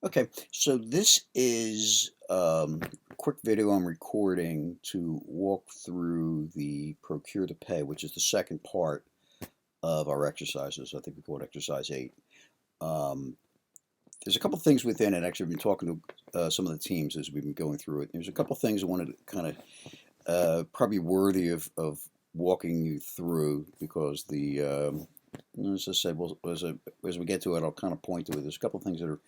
Okay, so this is a quick video I'm recording to walk through the Procure to Pay, which is the second part of our exercises. I think we call it exercise 8. Um, there's a couple things within it. Actually, I've been talking to some of the teams as we've been going through it. There's a couple things I wanted to kind of probably worthy of walking you through because as I said, as we get to it, I'll kind of point to it. There's a couple things that are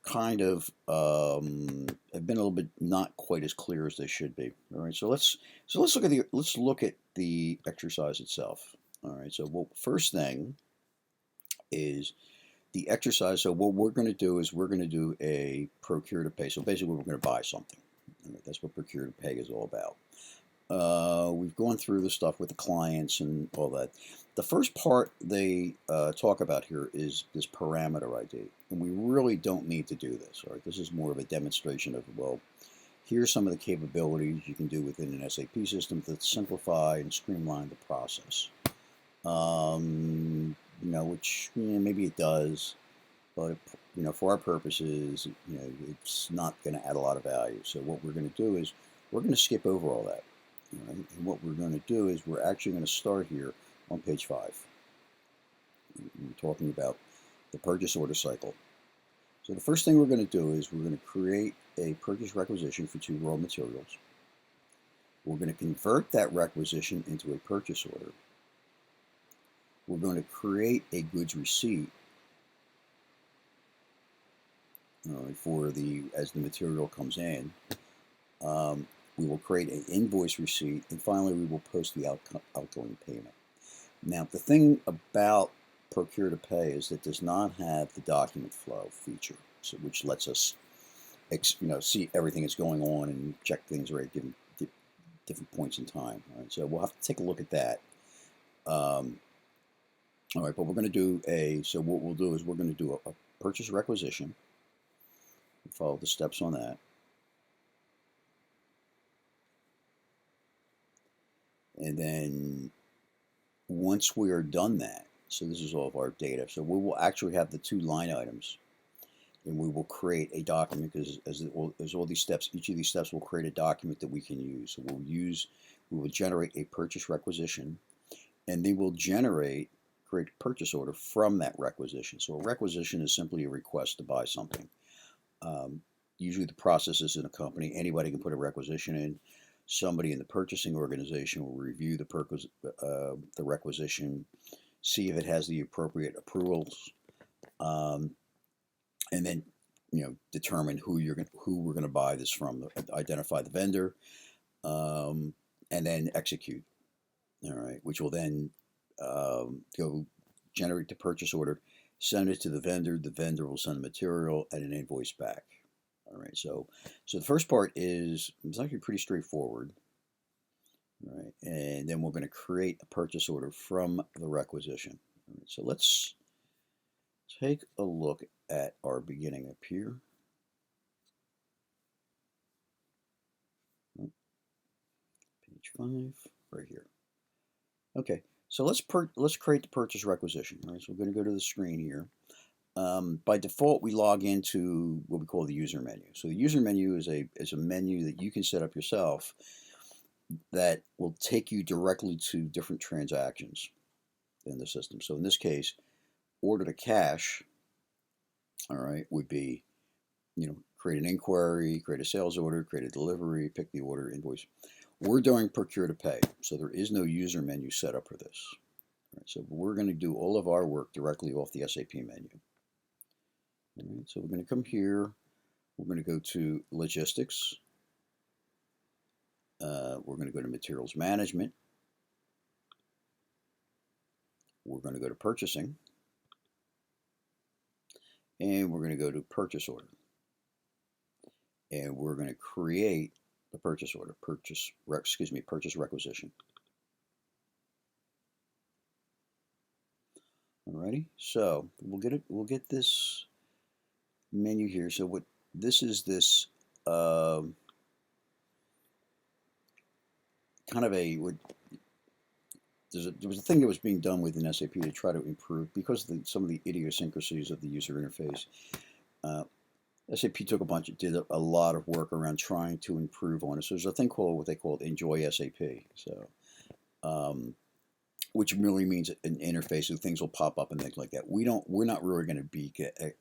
kind of have been a little bit not quite as clear as they should be. All right, let's look at the exercise itself. All right, so first thing is the exercise. So what we're going to do is we're going to do a procure to pay. So basically, we're going to buy something. All right, that's what procure to pay is all about. We've gone through the stuff with the clients and all that. The first part they talk about here is this parameter ID, and we really don't need to do this. All right, this is more of a demonstration of, well, here's some of the capabilities you can do within an SAP system that simplify and streamline the process. Which maybe it does, but for our purposes, it's not going to add a lot of value. So what we're going to do is we're going to skip over all that. Right? And what we're going to do is we're actually going to start here on page 5. We're talking about the purchase order cycle. So the first thing we're going to do is we're going to create a purchase requisition for 2 raw materials. We're going to convert that requisition into a purchase order. We're going to create a goods receipt as the material comes in. We will create an invoice receipt, and finally we will post the outgoing payment. Now, the thing about Procure to Pay is that it does not have the document flow feature, which lets us see everything that's going on and check things right at different points in time. All right, so we'll have to take a look at that. All right, but we're going to do so what we'll do is we're going to do a purchase requisition. Follow the steps on that. And then once we are done that, so this is all of our data. So we will actually have the 2 line items, and we will create a document because as all these steps, each of these steps will create a document that we can use. So we will generate a purchase requisition, and they will create a purchase order from that requisition. So a requisition is simply a request to buy something. Usually the process is in a company. Anybody can put a requisition in. Somebody in the purchasing organization will review the requisition, see if it has the appropriate approvals, and then determine who we're going to buy this from. Identify the vendor, and then execute. All right, which will then go generate the purchase order, send it to the vendor. The vendor will send the material and an invoice back. All right, so the first part it's actually pretty straightforward. All right, and then we're going to create a purchase order from the requisition. All right, so let's take a look at our beginning up here. Oh, page 5, right here. Okay, so let's create the purchase requisition. All right, so we're going to go to the screen here. By default, we log into what we call the user menu. So the user menu is a menu that you can set up yourself that will take you directly to different transactions in the system. So in this case, order to cash, all right, would be, create an inquiry, create a sales order, create a delivery, pick the order, invoice. We're doing procure to pay, so there is no user menu set up for this. All right, so we're going to do all of our work directly off the SAP menu. All right, so we're going to come here. We're going to go to logistics. We're going to go to materials management. We're going to go to purchasing. And we're going to go to purchase order. And we're going to create the purchase order, purchase requisition. Alrighty, so we'll get this menu here. So what this is this kind of there was a thing that was being done within SAP to try to improve because of some of the idiosyncrasies of the user interface. SAP took did a lot of work around trying to improve on it. So there's a thing called what they call Enjoy SAP. So, which really means an interface so things will pop up and things like that. We're not really going to be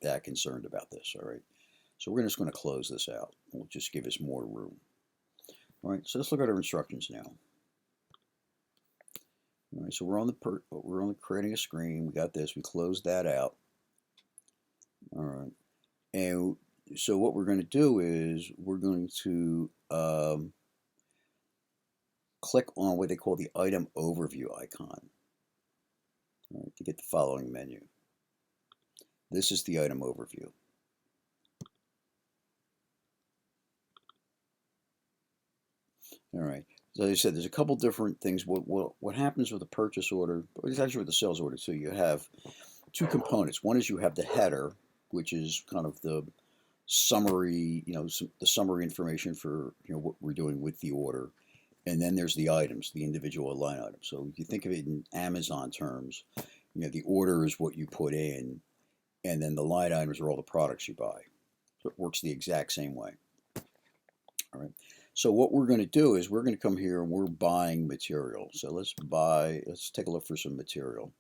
that concerned about this. All right. So we're just going to close this out. We'll just give us more room. All right. So let's look at our instructions now. All right. So we're on creating a screen. We got this. We closed that out. All right. And so what we're going to do is we're going to click on what they call the item overview icon, all right, to get the following menu. This is the item overview. All right. So as I said, there's a couple different things. What happens with a purchase order? It's actually with the sales order. So you have two components. One is you have the header, which is kind of the summary, the summary information for what we're doing with the order. And then there's the items, the individual line items. So if you think of it in Amazon terms, the order is what you put in, and then the line items are all the products you buy. So it works the exact same way. All right. So what we're going to do is we're going to come here and we're buying material. So let's take a look for some material.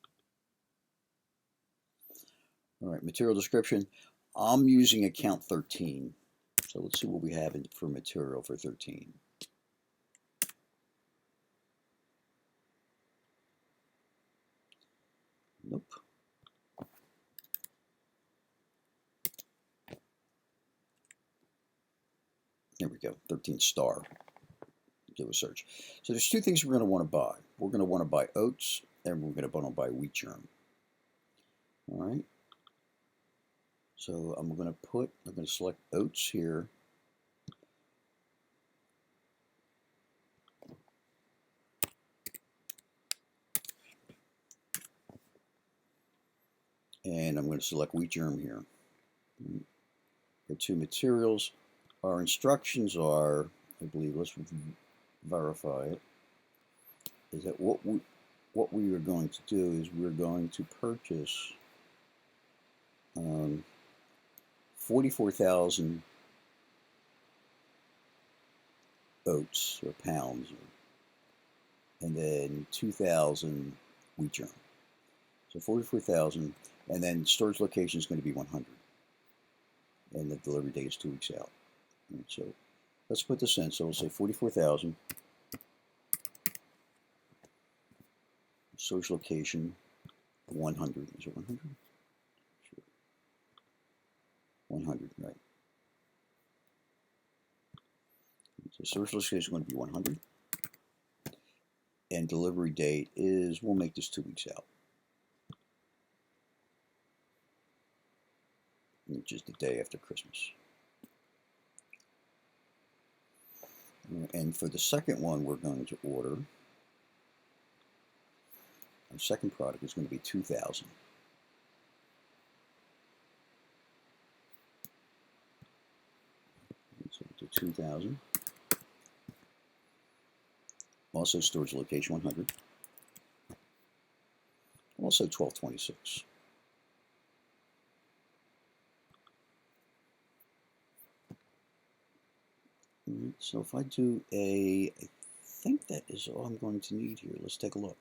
All right, material description. I'm using account 13. So let's see what we have for material for 13. Nope. There we go, 13 star. Do a search. So there's two things we're going to want to buy. We're going to want to buy oats, and we're going to want to buy wheat germ. All right. So I'm going to select oats here. And I'm going to select wheat germ here. The two materials. Our instructions are, I believe, let's verify it, is that what we are going to do is we're going to purchase 44,000 oats or pounds, and then 2,000 wheat germ. So 44,000, and then storage location is going to be 100, and the delivery date is 2 weeks out. And so let's put this in. So we'll say 44,000. Storage location 100. Is it 100? Sure. 100, right. So storage location is going to be 100. And delivery date is, we'll make this 2 weeks out, which is the day after Christmas. And for the second one we're going to order, our second product is going to be 2,000. So to 2,000. Also storage location 100. Also 1226. So if I do I think that is all I'm going to need here. Let's take a look.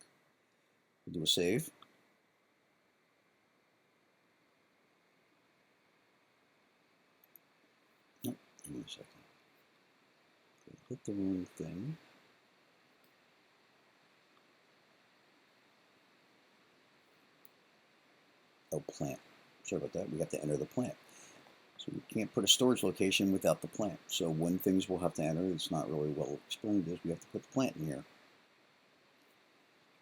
We'll do a save. Nope, give me a second. Hit the wrong thing. Oh, plant. Sorry about that. We have to enter the plant. So we can't put a storage location without the plant. So one things we'll have to enter, it's not really well explained, is we have to put the plant in here.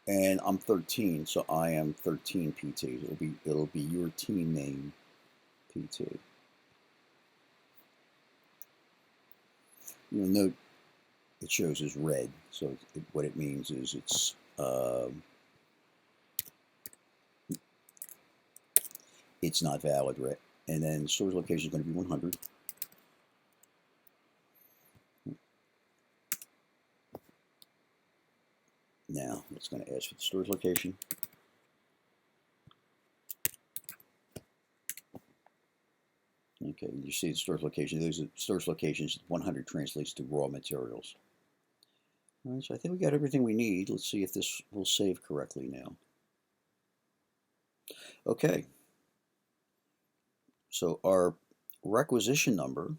And I'm 13, so I am 13 PT. It'll be your team name PT. You'll note it shows as red. So what it means is it's not valid, right? And then storage location is going to be 100. Now it's going to ask for the storage location. Okay, you see the storage location. Those are storage locations. 100 translates to raw materials. All right, so I think we got everything we need. Let's see if this will save correctly now. Okay, so our requisition number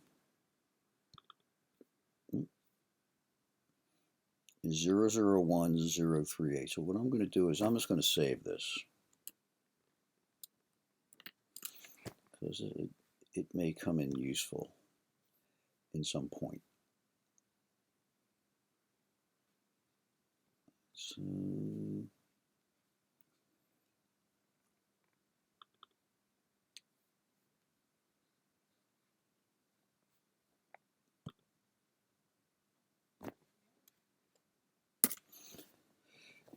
is 001038. So what I'm going to do is I'm just going to save this because it may come in useful in some point. So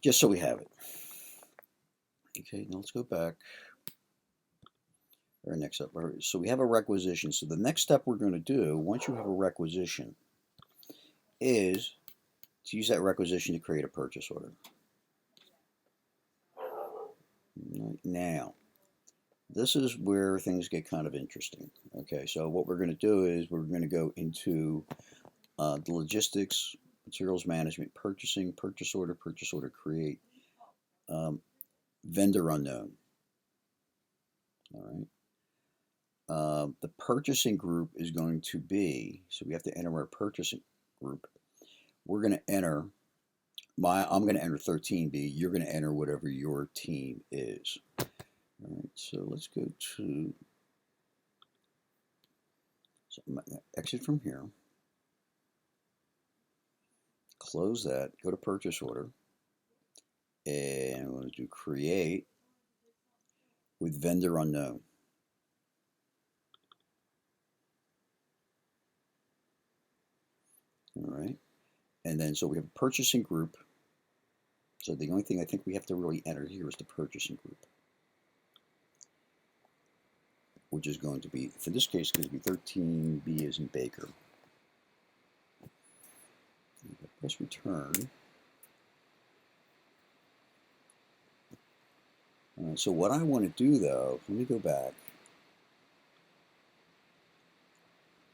just so we have it. Okay, now let's go back. Our next step. So we have a requisition. So the next step we're going to do, once you have a requisition, is to use that requisition to create a purchase order. Now, this is where things get kind of interesting. Okay, so what we're going to do is we're going to go into the logistics, materials management, purchasing, purchase order create, vendor unknown. All right. The purchasing group is going to be, so we have to enter our purchasing group. We're going to enter I'm going to enter 13B. You're going to enter whatever your team is. All right, so let's go to, so I'm going to exit from here. Close that, go to purchase order, and we're going to do create with vendor unknown. All right, and then so we have a purchasing group. So the only thing I think we have to really enter here is the purchasing group, which is going to be, for this case, going to be 13B as in Baker. Press return. All right, so what I want to do though, let me go back.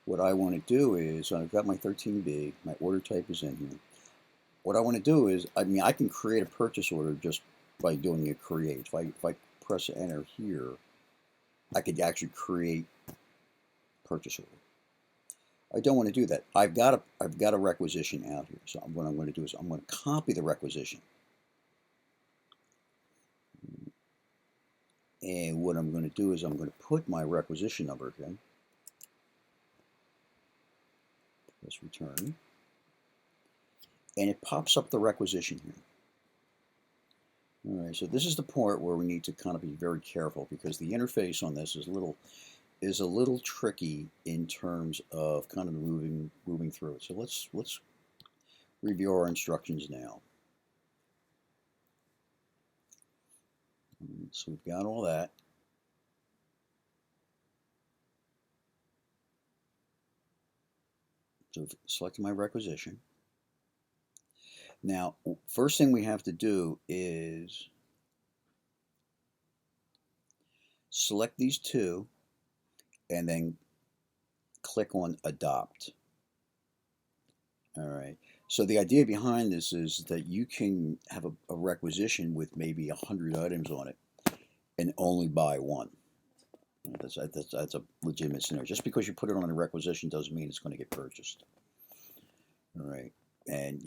What I want to do is, I've got my 13B, my order type is in here. What I want to do is, I can create a purchase order just by doing a create. If I press enter here, I could actually create purchase order. I don't want to do that. I've got a requisition out here. So what I'm going to do is I'm going to copy the requisition. And what I'm going to do is I'm going to put my requisition number again. Press return. And it pops up the requisition here. All right, so this is the part where we need to kind of be very careful because the interface on this is a little tricky in terms of kind of moving through it. So let's review our instructions now. So we've got all that. So I've selected my requisition. Now, first thing we have to do is select these two and then click on adopt. All right. So the idea behind this is that you can have a requisition with maybe 100 items on it and only buy one. That's a legitimate scenario. Just because you put it on a requisition doesn't mean it's going to get purchased. All right. And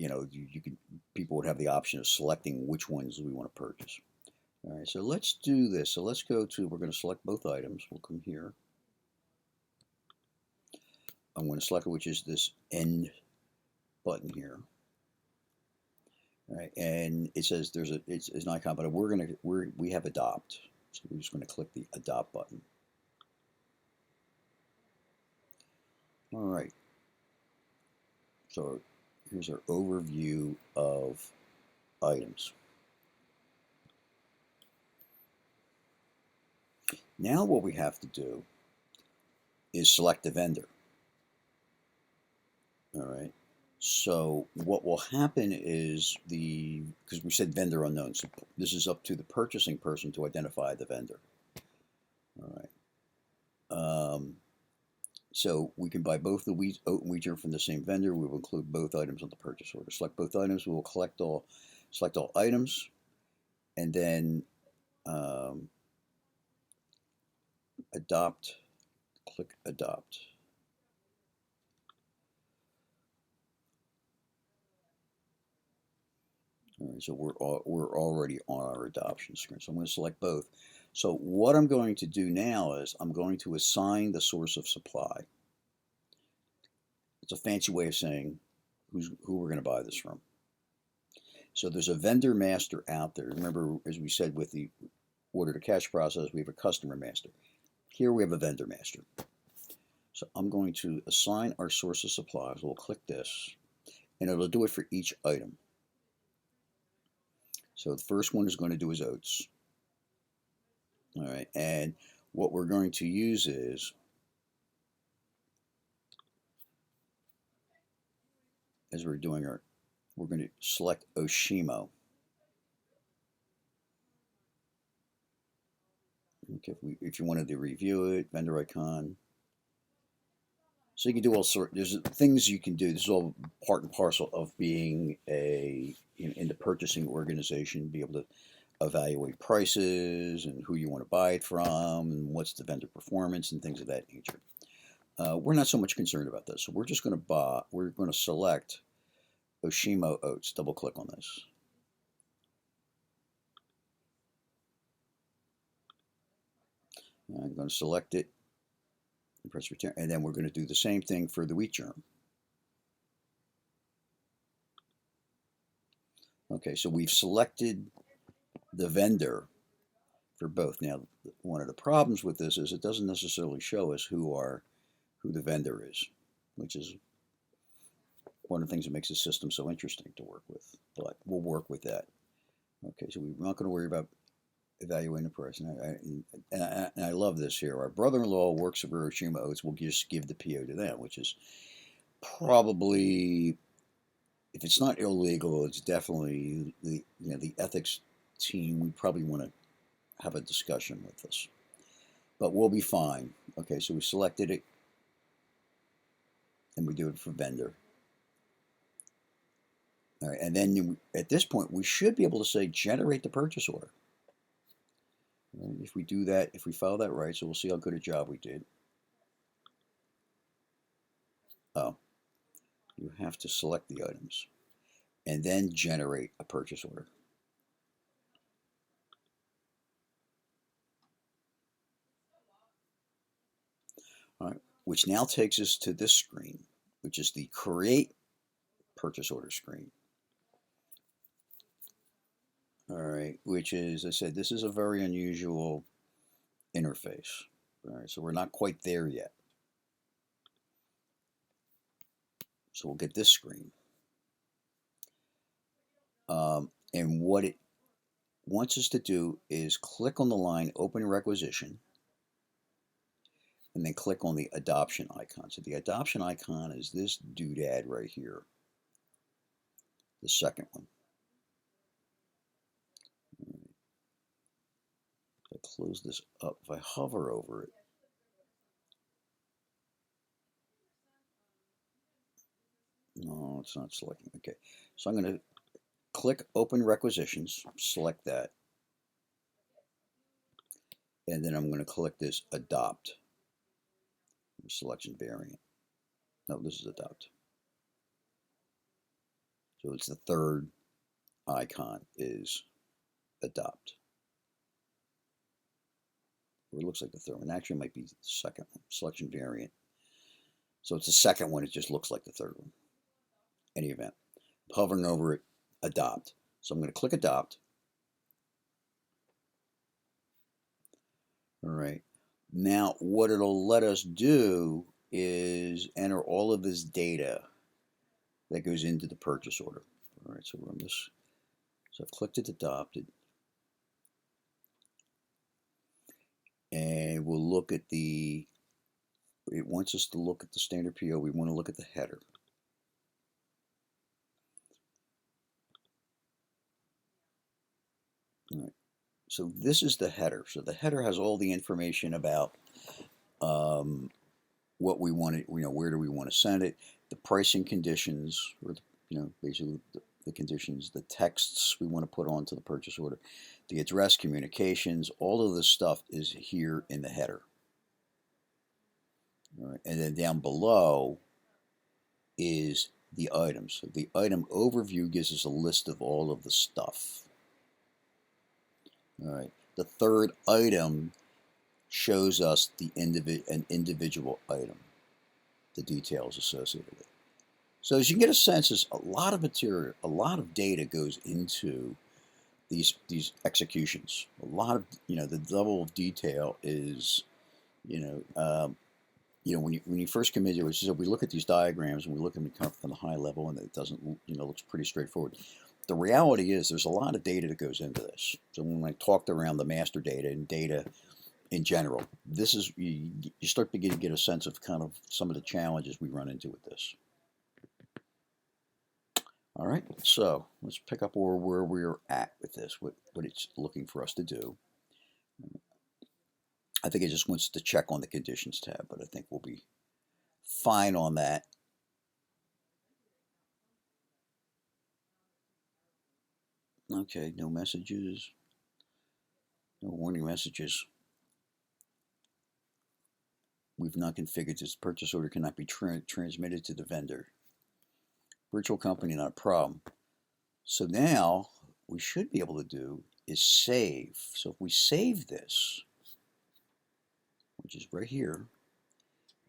people would have the option of selecting which ones we want to purchase. All right, so let's do this. So let's go to, we're going to select both items. We'll come here. I'm going to select it, which is this end button here. All right, and it says it's an icon, but we have adopt. So we're just going to click the adopt button. All right. So here's our overview of items. Now what we have to do is select the vendor. All right. So what will happen is because we said vendor unknown, so this is up to the purchasing person to identify the vendor. All right. So we can buy both the oat and wheat germ from the same vendor. We will include both items on the purchase order. Select both items. We will select all items, and then um, adopt. Click adopt. All right, so we're already on our adoption screen. So I'm going to select both. So what I'm going to do now is I'm going to assign the source of supply. It's a fancy way of saying who we're going to buy this from. So there's a vendor master out there. Remember, as we said with the order to cash process, we have a customer master. Here we have a vendor master. So I'm going to assign our source of supplies. We'll click this, and it'll do it for each item. So the first one is going to do is oats. All right, and what we're going to use is, as we're doing we're going to select Oshimo. Okay, if you wanted to review it, vendor icon. So you can do all sorts. There's things you can do. This is all part and parcel of being in the purchasing organization, be able to evaluate prices and who you want to buy it from and what's the vendor performance and things of that nature. We're not so much concerned about this. So we're just going to select Oshimo Oats. Double click on this. I'm going to select it and press return, and then we're going to do the same thing for the wheat germ. Okay, so we've selected the vendor for both. Now, one of the problems with this is it doesn't necessarily show us who the vendor is, which is one of the things that makes the system so interesting to work with. But we'll work with that. Okay, so we're not going to worry about evaluating the price. And I love this here. Our brother-in-law works for Hiroshima Oats. We'll just give the PO to them, which is probably, if it's not illegal, it's definitely the ethics team. We probably want to have a discussion with this, but we'll be fine. Okay, so we selected it, and we do it for vendor. All right, and then at this point, we should be able to say generate the purchase order. Right, if we do that, if we follow that right, so we'll see how good a job we did. Oh, you have to select the items and then generate a purchase order. All right, which now takes us to this screen, which is the create purchase order screen. All right, which is, as I said, this is a very unusual interface. All right, so we're not quite there yet. So we'll get this screen. And what it wants us to do is click on the line Open Requisition, and then click on the adoption icon. So the adoption icon is this doodad right here, the second one. If I close this up, if I hover over it, no, it's not selecting. Okay, so I'm going to click Open Requisitions, select that, and then I'm going to click this Adopt selection variant. No, this is Adopt. So it's the third icon is Adopt. Or it looks like the third one. Actually, it might be the second one, selection variant. So it's the second one. It just looks like the third one. Any event, hovering over it, Adopt. So I'm going to click Adopt. All right. Now, what it'll let us do is enter all of this data that goes into the purchase order. All right, so we're on this. So I've clicked it, adopted. And we'll look at it wants us to look at the standard PO. We want to look at the header. All right. So this is the header. So the header has all the information about what we want it, where do we want to send it, the pricing conditions, or basically the conditions, the texts we want to put onto the purchase order, the address, communications, all of this stuff is here in the header. All right, and then down below is the items. So the item overview gives us a list of all of the stuff. All right, the third item shows us an individual item, the details associated with it. So as you can get a sense, there's a lot of material, a lot of data goes into these executions. A lot of, the level of detail is, when you first come into it, so we look at these diagrams and we look at them kind of from the high level, and it doesn't, looks pretty straightforward. The reality is there's a lot of data that goes into this. So when I talked around the master data and data in general, this is, you start to get a sense of kind of some of the challenges we run into with this. All right, so let's pick up where we're at with this, what it's looking for us to do. I think it just wants to check on the conditions tab, but I think we'll be fine on that. Okay, no messages, no warning messages. We've not configured this. Purchase order cannot be transmitted to the vendor. Virtual company, not a problem. So now we should be able to do is save. So if we save this, which is right here,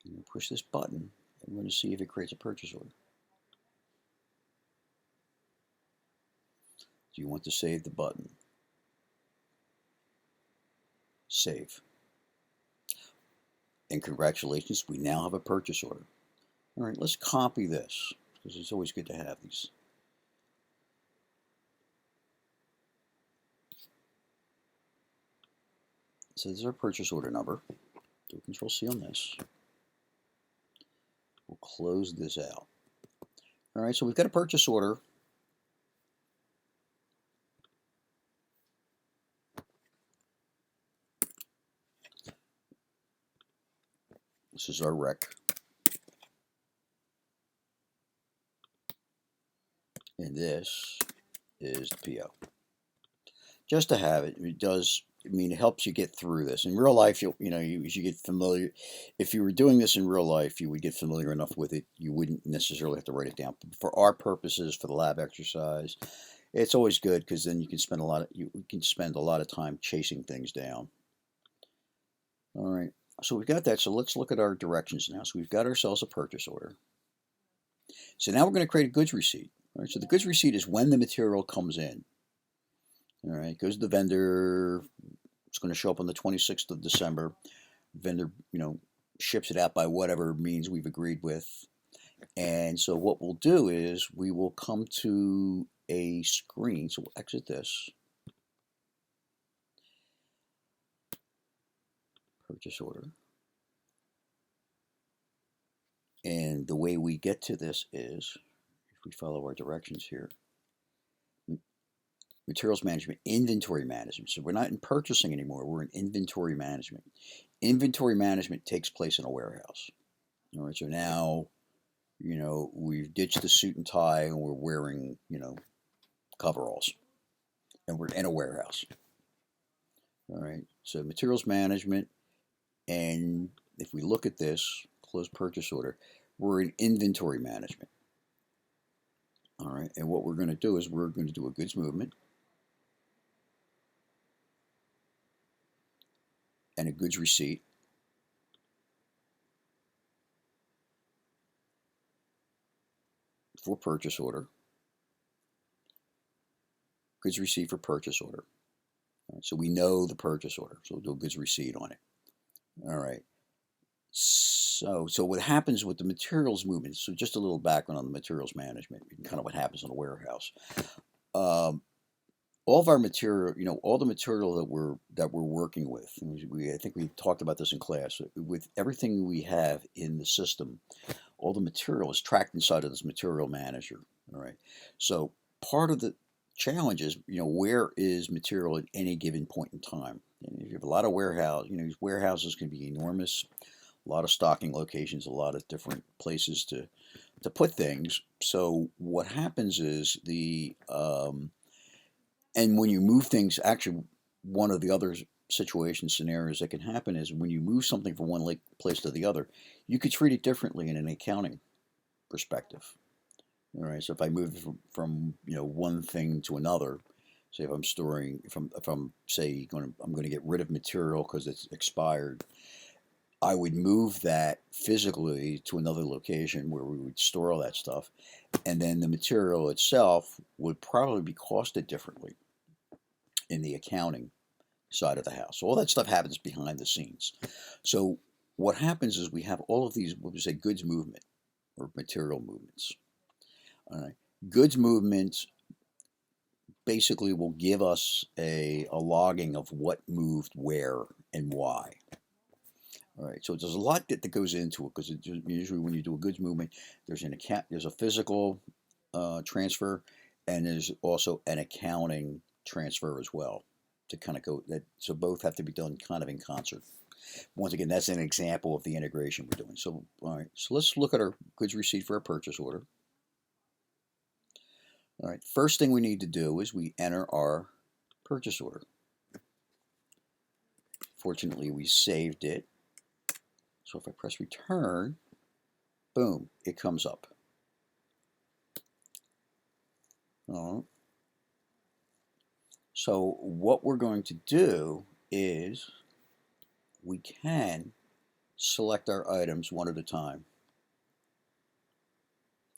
and we push this button, and we're going to see if it creates a purchase order. Do you want to save the button? Save. And congratulations, we now have a purchase order. All right, let's copy this, because it's always good to have these. So this is our purchase order number. Do Control C on this. We'll close this out. All right, so we've got a purchase order. This is our rec. And this is the PO. Just to have it, it does, it helps you get through this. In real life, you get familiar. If you were doing this in real life, you would get familiar enough with it, you wouldn't necessarily have to write it down. But for our purposes, for the lab exercise, it's always good, because then you can spend a lot of time chasing things down. All right, so we've got that. So let's look at our directions now. So we've got ourselves a purchase order. So now we're going to create a goods receipt. All right, so the goods receipt is when the material comes in. All right, goes to the vendor. It's going to show up on the 26th of December. Vendor, ships it out by whatever means we've agreed with. And so what we'll do is we will come to a screen. So we'll exit this. Purchase order. And the way we get to this is, if we follow our directions here, materials management, inventory management. So we're not in purchasing anymore, we're in inventory management. Inventory management takes place in a warehouse. All right, so now, we've ditched the suit and tie and we're wearing, coveralls. And we're in a warehouse. All right, so materials management, and if we look at this, close purchase order, we're in inventory management. All right, and what we're going to do is we're going to do a goods movement and a goods receipt. For purchase order. Goods receipt for purchase order. All right, so we know the purchase order, so we'll do a goods receipt on it. All right. So what happens with the materials movement, so just a little background on the materials management, kind of what happens in a warehouse. All of our material, all the material that we're working with, I think we talked about this in class, with everything we have in the system, all the material is tracked inside of this material manager. All right. So part of the challenge is, where is material at any given point in time? And if you have a lot of warehouse, these warehouses can be enormous. a lot of stocking locations, a lot of different places to put things. So what happens is and when you move things, actually, one of the other situation scenarios that can happen is when you move something from one place to the other, you could treat it differently in an accounting perspective. All right. So if I move from one thing to another, say if I'm storing, if I'm say I'm going to get rid of material because it's expired, I would move that physically to another location where we would store all that stuff, and then the material itself would probably be costed differently in the accounting side of the house. So all that stuff happens behind the scenes. So what happens is we have all of these, what we say, goods movement or material movements. All right. Goods movements basically will give us a logging of what moved where and why. All right, so there's a lot that goes into it because usually when you do a goods movement, there's a physical transfer, and there's also an accounting transfer as well to kind of go that. So both have to be done kind of in concert. Once again, that's an example of the integration we're doing. So all right, so let's look at our goods receipt for a purchase order. All right, first thing we need to do is we enter our purchase order. Fortunately, we saved it. So if I press return, boom, it comes up. So what we're going to do is we can select our items one at a time.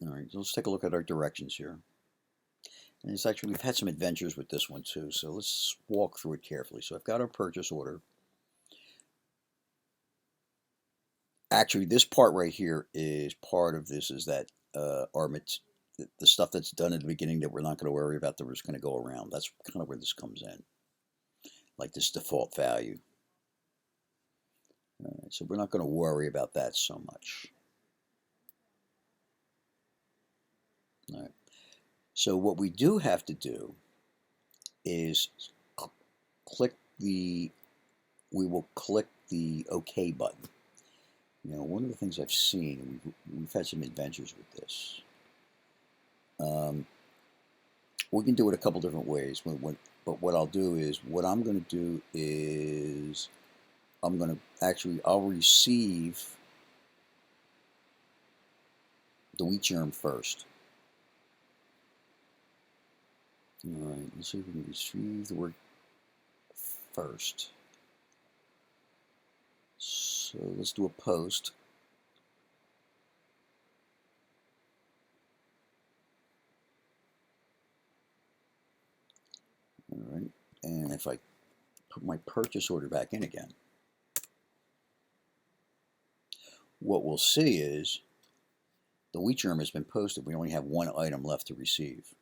All right, so let's take a look at our directions here. And it's actually, we've had some adventures with this one too, so let's walk through it carefully. So I've got our purchase order. Actually, this part right here is part of this, is that the stuff that's done at the beginning that we're not going to worry about, that we're just going to go around. That's kind of where this comes in, like this default value. All right, so we're not going to worry about that so much. All right. So what we do have to do is we will click the OK button. One of the things I've seen, we've had some adventures with this. We can do it a couple different ways. But what I'll do is, what I'm going to do is, I'll receive the wheat germ first. All right, let's see if we can retrieve the word first. So let's do a post. All right, and if I put my purchase order back in again, what we'll see is the wheat germ has been posted. We only have one item left to receive.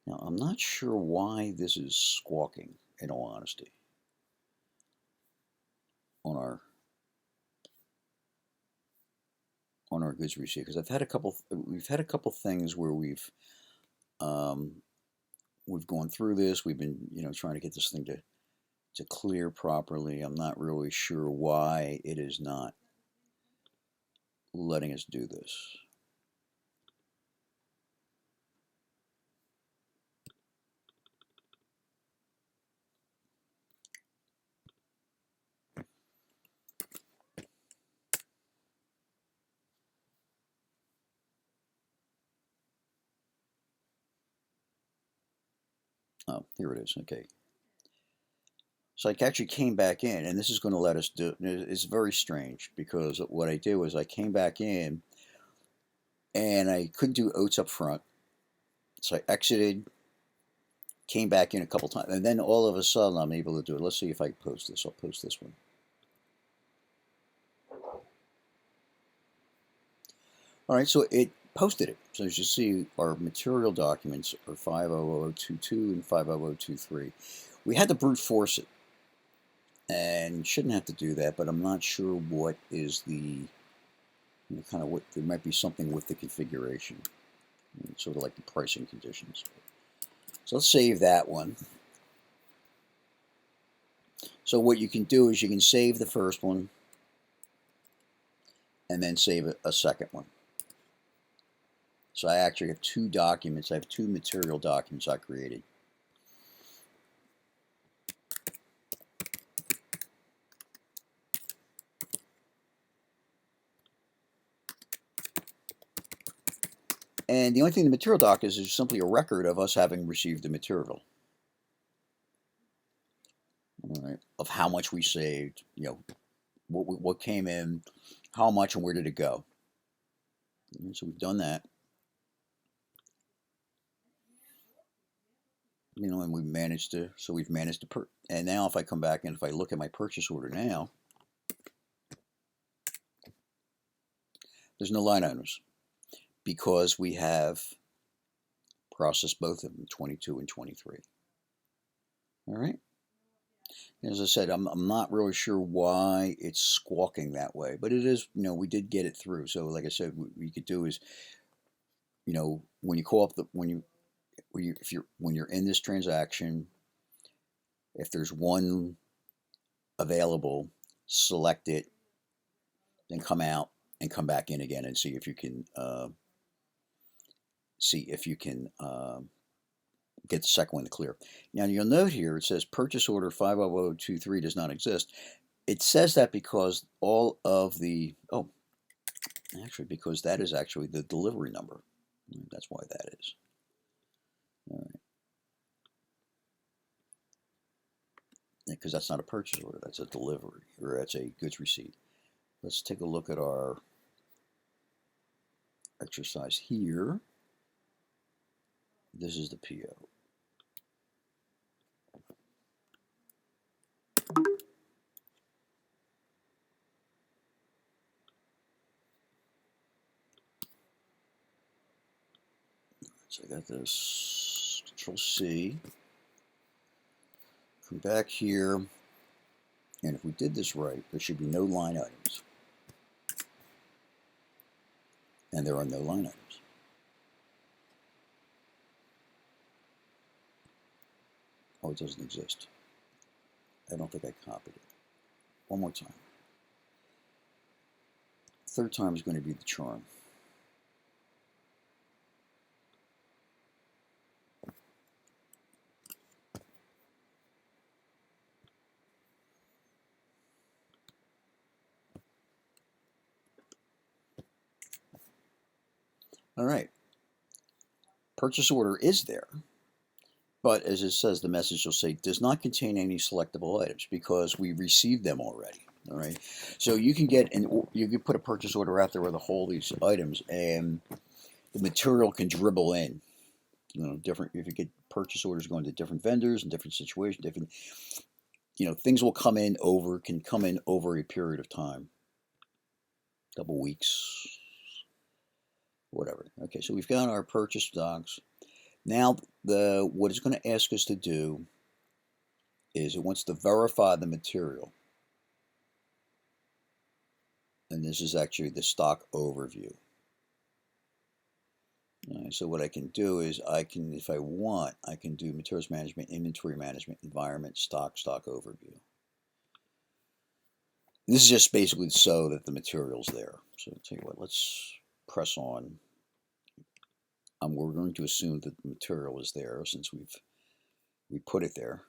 Now, I'm not sure why this is squawking, in all honesty, on our goods receipt, because we've had a couple things where we've gone through this. We've been trying to get this thing to clear properly. I'm not really sure why it is not letting us do this. Oh, here it is. Okay. So I actually came back in, and this is going to let us do. It's very strange, because what I did was I came back in, and I couldn't do oats up front, so I exited, came back in a couple times, and then all of a sudden I'm able to do it. Let's see if I post this. I'll post this one. All right, so it posted it. So as you see, our material documents are 500022 and 50023. We had to brute force it, and shouldn't have to do that, but I'm not sure what is the kind of what there might be something with the configuration, sort of like the pricing conditions. So let's save that one. So what you can do is you can save the first one and then save a second one. So I actually have two documents. I have two material documents I created. And the only thing the material doc is simply a record of us having received the material. All right, of how much we saved, you know, what came in, how much, and where did it go. And so we've done that. You know, and we've managed to, and now if I come back and if I look at my purchase order now, there's no line items because we have processed both of them, 22 and 23. All right. As I said, I'm not really sure why it's squawking that way, but it is, you know, we did get it through. So like I said, what you could do is, you know, when you call up when you're in this transaction, if there's one available, select it, then come out and come back in again and see if you can get the second one to clear. Now you'll note here it says purchase order 50023 does not exist. It says that because all of the because that is actually the delivery number. That's why that is. All right. Because that's not a purchase order, that's a delivery, or that's a goods receipt. Let's take a look at our exercise here. This is the PO. So I got this, Control C, come back here, and if we did this right, there should be no line items. And there are no line items. Oh, it doesn't exist. I don't think I copied it. One more time. Third time is going to be the charm. All right. Purchase order is there, but as it says, the message will say does not contain any selectable items because we received them already. All right. So you can put a purchase order out there with a whole these items, and the material can dribble in. You know, different. If you get purchase orders going to different vendors and different situations, different. You know, things will come in over a period of time, couple weeks, whatever. Okay, so we've got our purchase docs. Now, what it's going to ask us to do is it wants to verify the material. And this is actually the stock overview. So what I can do is if I want, I can do materials management, inventory management, environment, stock overview. This is just basically so that the material's there. So I'll tell you what, let's press on. We're going to assume that the material is there since we put it there.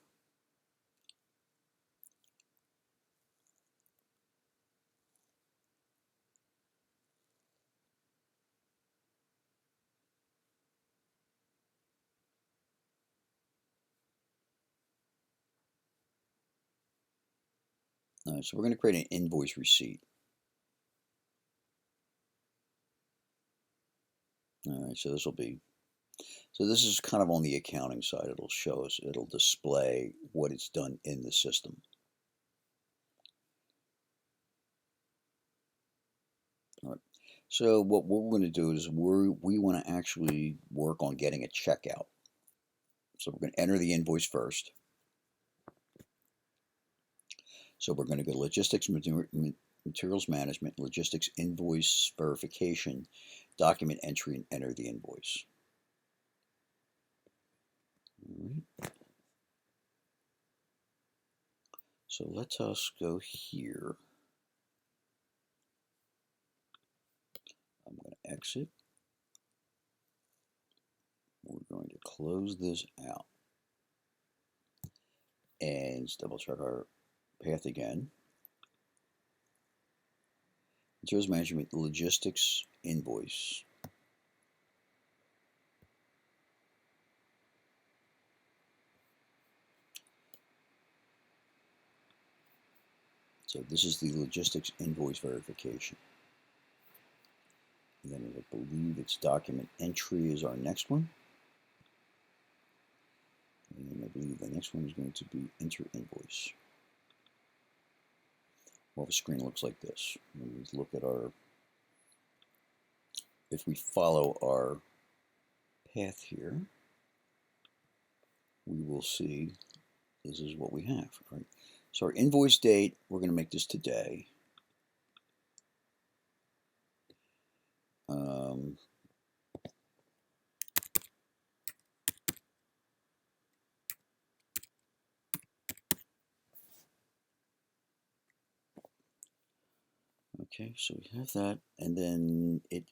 So we're going to create an invoice receipt. All right, so this is kind of on the accounting side. It'll display what it's done in the system. All right. So what we're going to do is we want to actually work on getting a checkout. So we're going to enter the invoice first. So we're going to go to logistics, materials management, logistics invoice verification, document entry, and enter the invoice. All right. So let us go here. I'm going to exit. We're going to close this out and double check our path again. Materials management, logistics, invoice. So this is the logistics invoice verification. And then I believe it's document entry is our next one. And I believe the next one is going to be enter invoice. Well, the screen looks like this. Let's look at our, if we follow our path here, we will see this is what we have. Right? So our invoice date, we're going to make this today. Okay, so we have that, and then it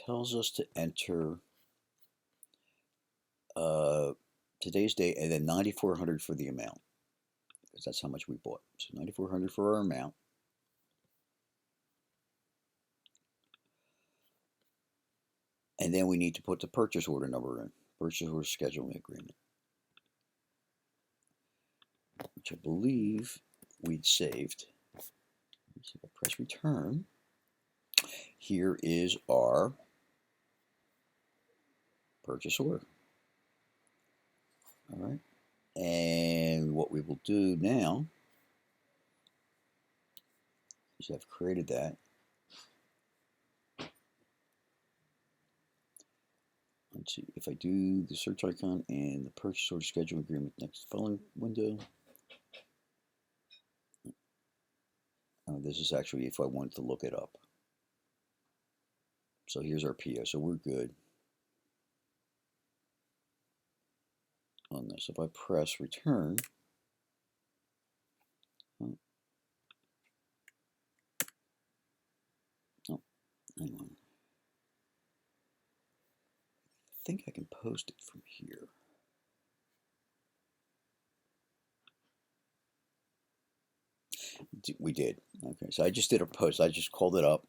tells us to enter today's date and then $9,400 for the amount, because that's how much we bought. So $9,400 for our amount. And then we need to put the purchase order number in, purchase order scheduling agreement, which I believe we'd saved. Let's see if I press return. Here is our purchase order. All right. And what we will do now is I've created that. Let's see if I do the search icon and the purchase order schedule agreement next following window. This is actually if I wanted to look it up. So here's our PO, so we're good on this. If I press return, oh, hang on. I think I can post it from here. We did. Okay, so I just did a post. I just called it up.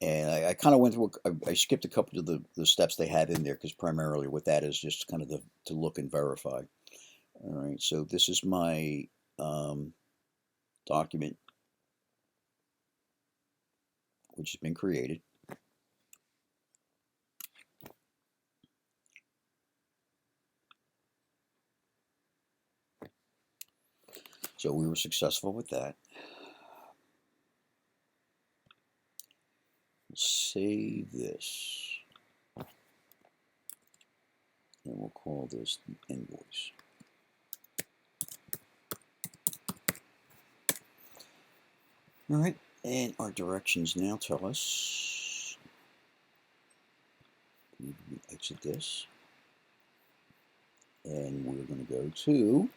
And I kind of went through, I skipped a couple of the steps they had in there because primarily what that is just kind of to look and verify. All right, so this is my document, which has been created. So we were successful with that. We'll save this. And we'll call this the invoice. All right, and our directions now tell us we exit this. And we're going to go to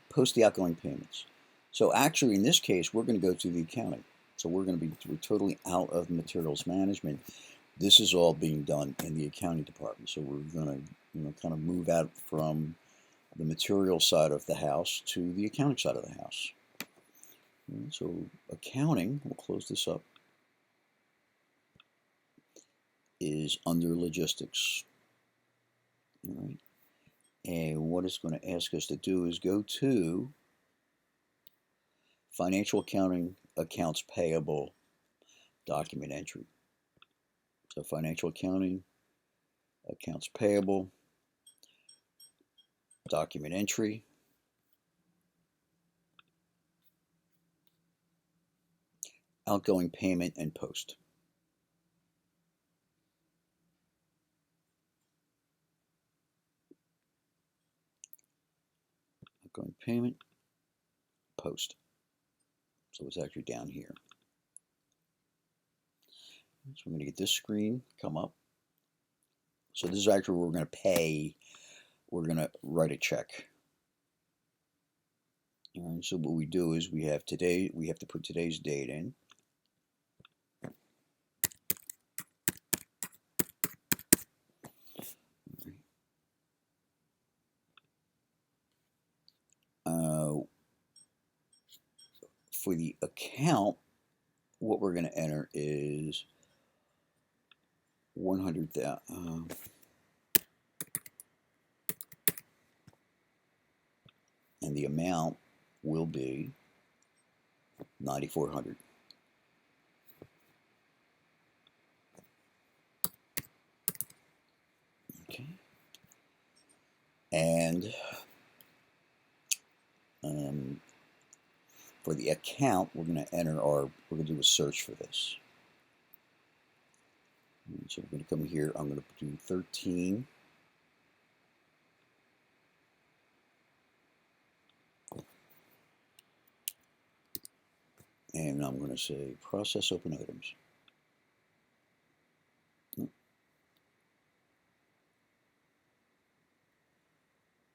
post the outgoing payments. So actually, in this case, we're going to go to the accounting. So we're totally out of materials management. This is all being done in the accounting department. So we're going to, kind of move out from the material side of the house to the accounting side of the house. And so accounting, we'll close this up, is under logistics. All right. And what it's going to ask us to do is go to financial accounting, accounts payable, document entry. So financial accounting, accounts payable, document entry, outgoing payment, and post. Outgoing payment, post. So it's actually down here. So we're going to get this screen come up. So this is actually where we're going to pay we're going to write a check. All right, so what we do is we have today, we have to put today's date in. For the account, what we're going to enter is 100,000. And the amount will be 9,400. Okay. And for the account, we're going to enter we're going to do a search for this. So we're going to come here, I'm going to do 13. And I'm going to say process open items.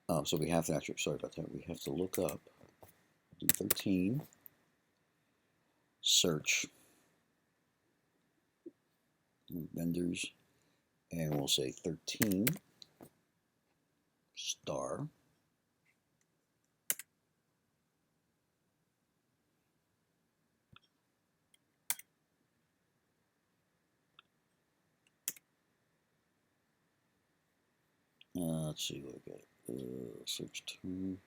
Oh, so we have to actually, sorry about that, we have to look up, do 13, search, vendors, and we'll say 13 star. Let's see what we got. Search term.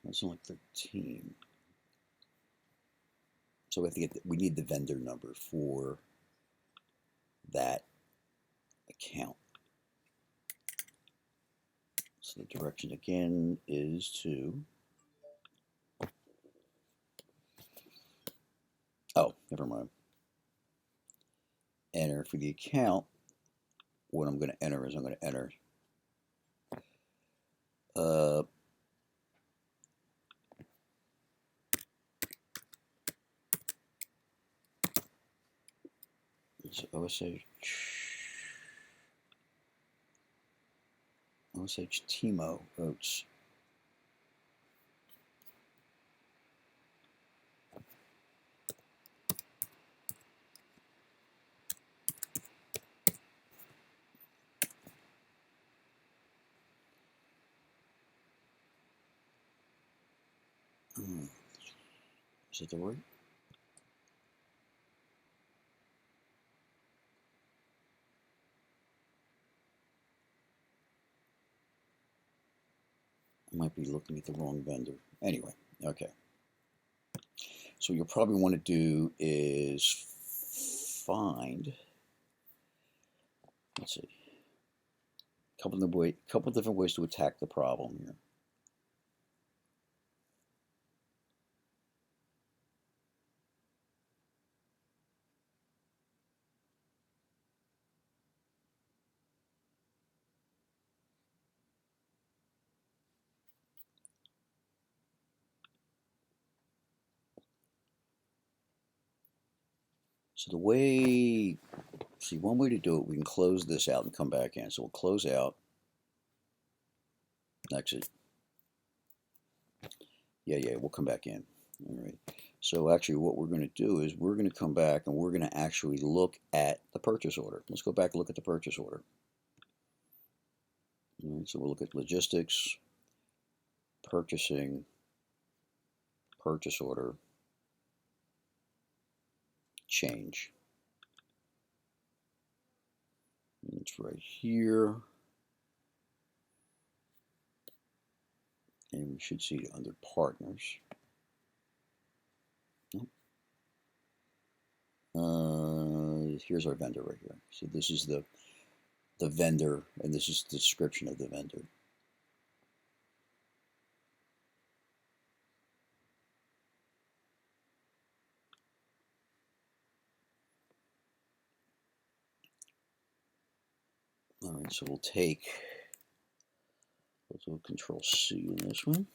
That's only 13. So we have to get we need the vendor number for that account. So the direction again is to, oh, never mind. Enter for the account. What I'm going to enter is I'm going to enter it's OSH Timo Oats. Is it the word? I might be looking at the wrong vendor. Anyway, okay. So what you'll probably want to do is find, let's see, a couple different ways to attack the problem here. So the way, see, one way to do it, we can close this out and come back in. So we'll close out, exit. Yeah, we'll come back in. All right. So actually what we're going to do is we're going to come back and we're going to actually look at the purchase order. Let's go back and look at the purchase order. All right, so we'll look at logistics, purchasing, purchase order, change. It's right here. And we should see it under partners. Here's our vendor right here. So this is the vendor, and this is the description of the vendor. All right, so we'll take Let's do Control C in this one.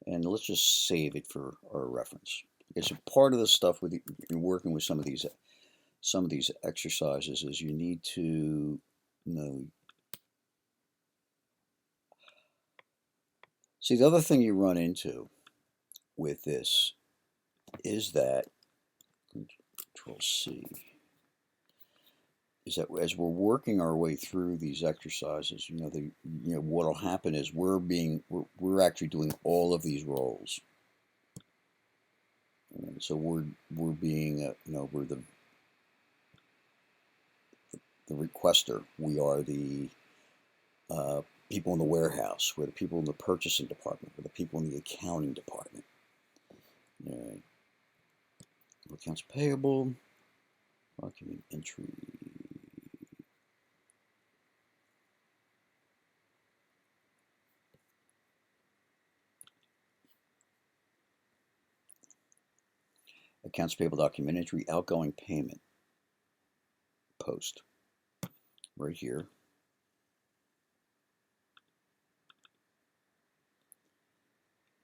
And let's just save it for our reference. Okay, so part of the stuff with working with some of these exercises is you need to know. See, the other thing you run into with this is that Control C is that as we're working our way through these exercises, what'll happen is we're actually doing all of these roles. And so we're being we're the requester. We are the people in the warehouse. We're the people in the purchasing department. We're the people in the accounting department. Accounts payable, document entry. Accounts payable document entry, outgoing payment, post, right here.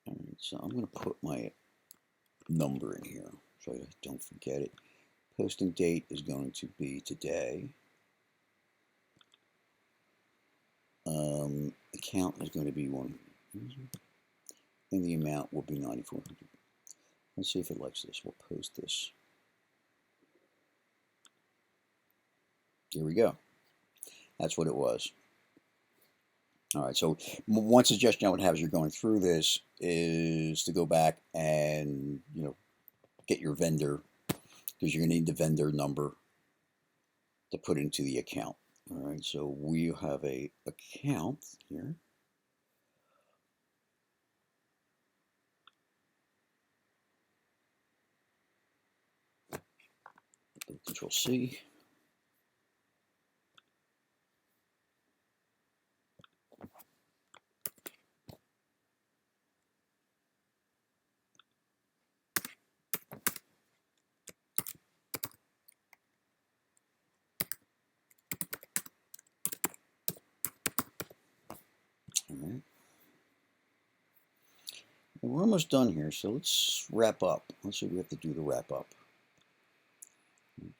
All right, so I'm going to put my number in here so I don't forget it. Posting date is going to be today. Account is going to be 100, and the amount will be 9,400. Let's see if it likes this. We'll post this. Here we go. That's what it was. All right, so one suggestion I would have as you're going through this is to go back and get your vendor, because you're going to need the vendor number to put into the account. All right, so we have a account here. Control C. All right. And we're almost done here, so let's wrap up. Let's see what we have to do to wrap up.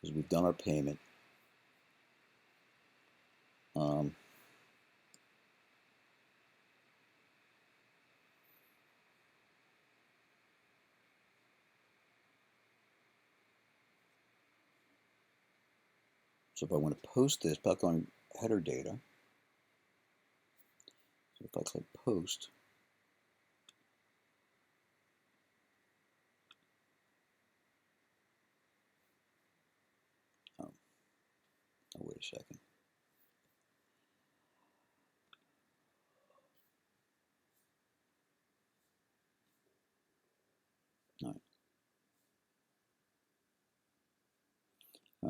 Because we've done our payment. So if I want to post this, back on header data, so if I click post, oh, wait a second. All right.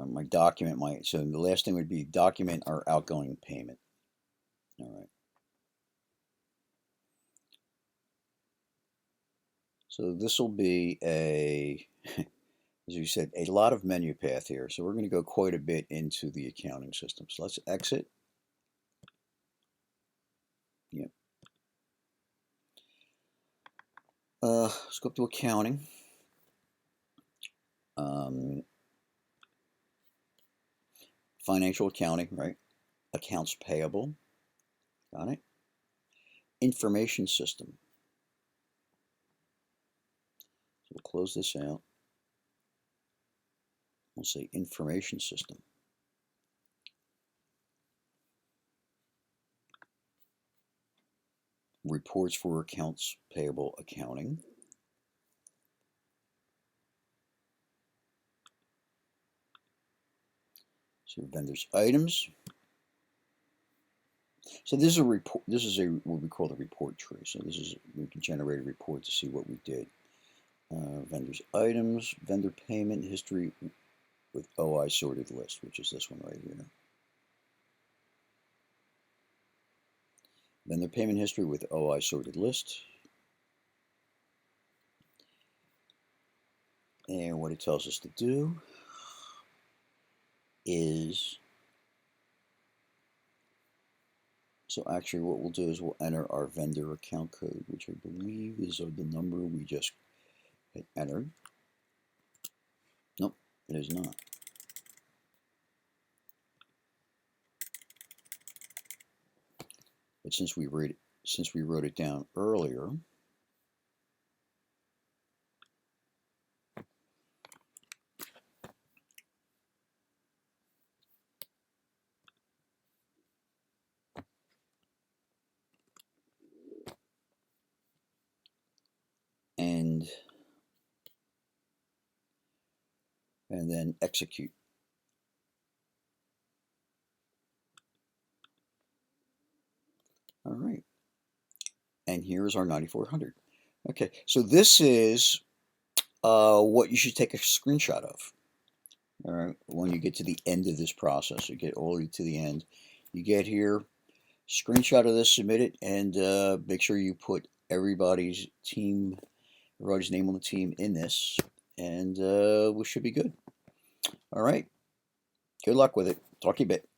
My document, so the last thing would be document our outgoing payment. All right. So this will be as you said, a lot of menu path here. So we're going to go quite a bit into the accounting system. So let's exit. Yep. Let's go up to accounting. Financial accounting, right? Accounts payable. Got it. Information system. So we'll close this out. We'll say information system. Reports for accounts payable accounting. So vendors items. So this is a report. This is what we call the report tree. So we can generate a report to see what we did. Vendors items, vendor payment history with OI sorted list, which is this one right here. Vendor payment history with OI sorted list. And what it tells us to do is So actually what we'll do is we'll enter our vendor account code, which I believe is the number we just hit entered. Nope, it is not. But since we wrote it down earlier, and then execute. All right. And here's our 9400. Okay, so this is what you should take a screenshot of. All right, when you get to the end of this process, you get all the way to the end. You get here, screenshot of this, submit it, and make sure you put everybody's name on the team in this, and we should be good. All right, good luck with it. Talk to you a bit.